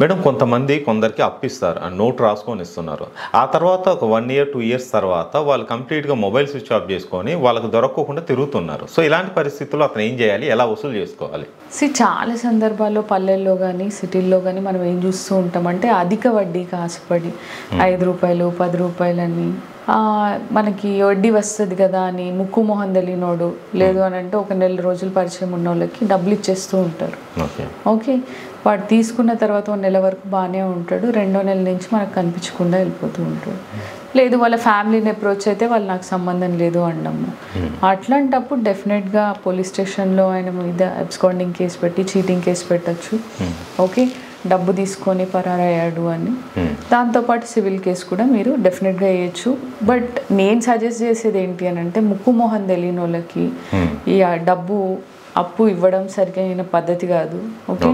Madam కొందరికి అప్పిస్తారు. Note రాసుకొని ఇస్తున్నారు. ఆ తర్వాత ఒక 1 ఇయర్, 2 ఇయర్స్ తర్వాత వాళ్ళు కంప్లీట్‌గా మొబైల్ స్విచ్ ఆఫ్ చేసుకొని వాళ్ళకి దొరక్కోకుండా తిరుగుతున్నారు. సో, ఇలాంటి పరిస్థితుల్లో అతను ఏం చేయాలి? ఎలా వసూలు చేసుకోవాలి? చాలా సందర్భాల్లో పల్లెల్లో గానీ, సిటీల్లో గానీ మనం ఏం చూస్తూ ఉంటామంటే అధిక వడ్డీకి ఆశపడి రూ. 5, రూ. 10 అని మనకి వడ్డీ వస్తది కదా అని ముక్కు మొహం తెలియనోడు లేదు అని అంటే ఒక నెల రోజులు పరిచయం ఉన్నోళ్ళకి డబ్బులు ఇచ్చేస్తూ ఉంటారు. ఓకే, వాడు తీసుకున్న తర్వాత 1 నెల వరకు బాగానే ఉంటాడు. 2వ నెల నుంచి మనకు కనిపించకుండా వెళ్ళిపోతూ ఉంటాడు. లేదు వాళ్ళ ఫ్యామిలీని అప్రోచ్ అయితే వాళ్ళు నాకు సంబంధం లేదు అన్నాము. అట్లాంటప్పుడు డెఫినెట్గా పోలీస్ స్టేషన్లో ఆయన మీద అబ్స్కాండింగ్ కేసు పెట్టి చీటింగ్ కేసు పెట్టచ్చు. ఓకే, డబ్బు తీసుకొని పరారయ్యాడు అని. దాంతోపాటు సివిల్ కేసు కూడా మీరు డెఫినెట్గా వేయచ్చు. బట్ నేను సజెస్ట్ చేసేది ఏంటి అని అంటే ముక్కు మొహం తెలియని వాళ్ళకి ఈ డబ్బు అప్పు ఇవ్వడం సరిగైన పద్ధతి కాదు. ఓకే.